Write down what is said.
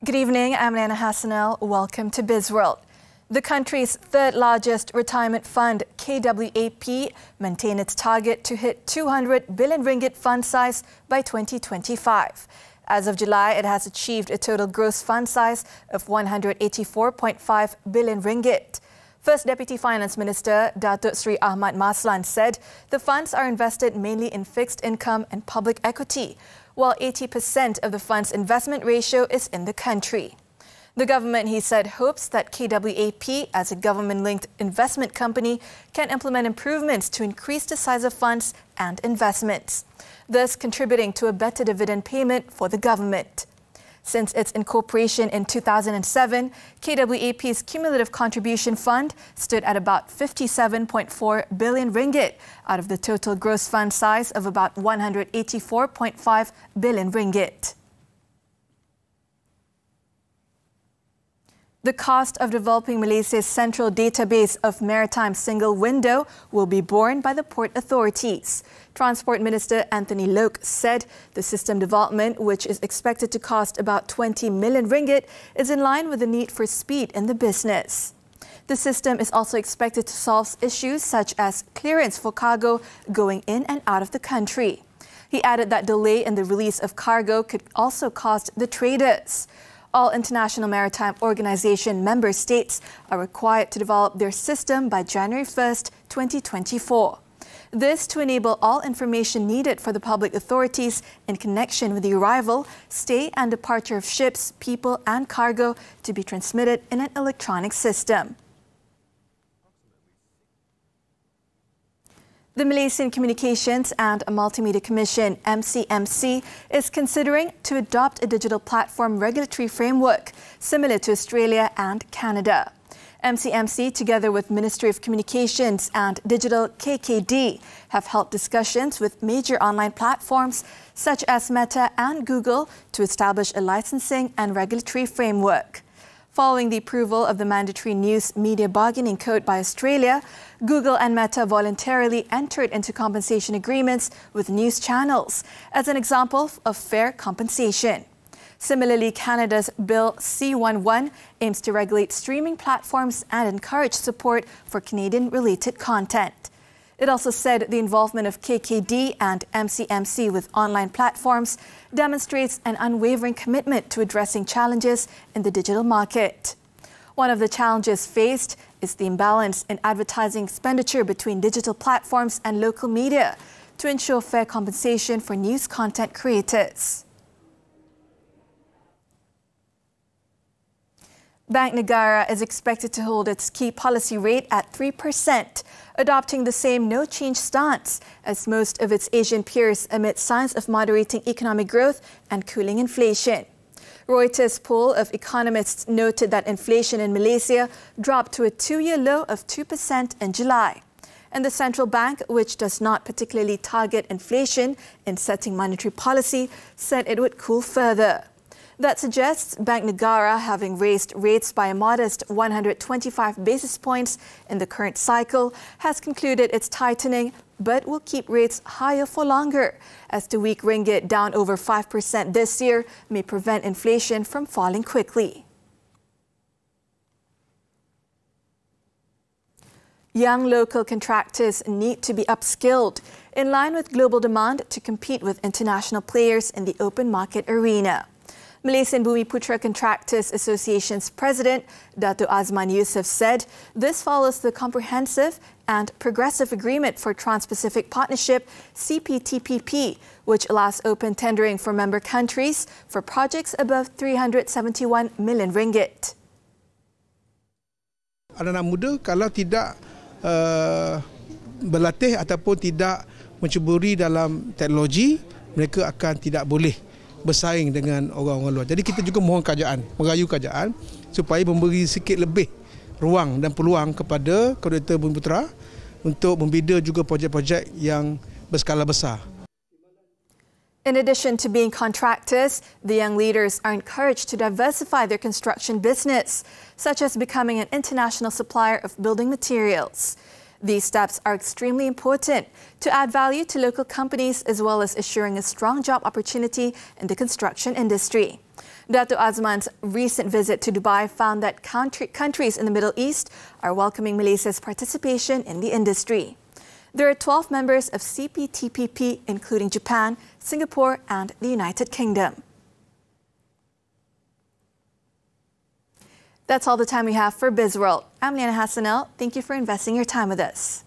Good evening, I'm Liyana Hassanel. Welcome to Bizworld. The country's third largest retirement fund, KWAP, maintained its target to hit 200 billion ringgit fund size by 2025. As of July, it has achieved a total gross fund size of 184.5 billion ringgit. First Deputy Finance Minister Datuk Sri Ahmad Maslan said the funds are invested mainly in fixed income and public equity, while 80% of the fund's investment ratio is in the country. The government, he said, hopes that KWAP, as a government-linked investment company, can implement improvements to increase the size of funds and investments, thus contributing to a better dividend payment for the government. Since its incorporation in 2007, KWAP's cumulative contribution fund stood at about 57.4 billion ringgit out of the total gross fund size of about 184.5 billion ringgit. The cost of developing Malaysia's central database of maritime single window will be borne by the port authorities. Transport Minister Anthony Loke said the system development, which is expected to cost about 20 million ringgit, is in line with the need for speed in the business. The system is also expected to solve issues such as clearance for cargo going in and out of the country. He added that delay in the release of cargo could also cost the traders. All International Maritime Organization member states are required to develop their system by January 1st, 2024. This to enable all information needed for the public authorities in connection with the arrival, stay and departure of ships, people and cargo to be transmitted in an electronic system. The Malaysian Communications and Multimedia Commission, MCMC, is considering to adopt a digital platform regulatory framework similar to Australia and Canada. MCMC, together with Ministry of Communications and Digital KKD, have held discussions with major online platforms such as Meta and Google to establish a licensing and regulatory framework. Following the approval of the mandatory news media bargaining code by Australia, Google and Meta voluntarily entered into compensation agreements with news channels as an example of fair compensation. Similarly, Canada's Bill C-11 aims to regulate streaming platforms and encourage support for Canadian-related content. It also said the involvement of KKD and MCMC with online platforms demonstrates an unwavering commitment to addressing challenges in the digital market. One of the challenges faced is the imbalance in advertising expenditure between digital platforms and local media to ensure fair compensation for news content creators. Bank Negara is expected to hold its key policy rate at 3%, adopting the same no-change stance as most of its Asian peers amid signs of moderating economic growth and cooling inflation. Reuters' poll of economists noted that inflation in Malaysia dropped to a two-year low of 2% in July. And the central bank, which does not particularly target inflation in setting monetary policy, said it would cool further. That suggests Bank Negara, having raised rates by a modest 125 basis points in the current cycle, has concluded its tightening, but will keep rates higher for longer, as the weak ringgit down over 5% this year may prevent inflation from falling quickly. Young local contractors need to be upskilled in line with global demand to compete with international players in the open market arena. Malaysian Bumiputra Contractors Association's President, Datuk Azman Yusof, said this follows the Comprehensive and Progressive Agreement for Trans-Pacific Partnership, CPTPP, which allows open tendering for member countries for projects above 371 million ringgit. Anak-anak muda kalau tidak berlatih ataupun tidak menceburi dalam teknologi, mereka akan tidak boleh bersaing dengan orang-orang luar. Jadi kita juga mohon merayu kerajaan supaya memberi sikit lebih ruang dan peluang kepada Kontraktor Bumiputra untuk membina juga projek-projek yang berskala besar. In addition to being contractors, the young leaders are encouraged to diversify their construction business, such as becoming an international supplier of building materials. These steps are extremely important to add value to local companies as well as assuring a strong job opportunity in the construction industry. Dato' Azman's recent visit to Dubai found that countries in the Middle East are welcoming Malaysia's participation in the industry. There are 12 members of CPTPP, including Japan, Singapore, and the United Kingdom. That's all the time we have for Bizworld. I'm Liyana Hassanel. Thank you for investing your time with us.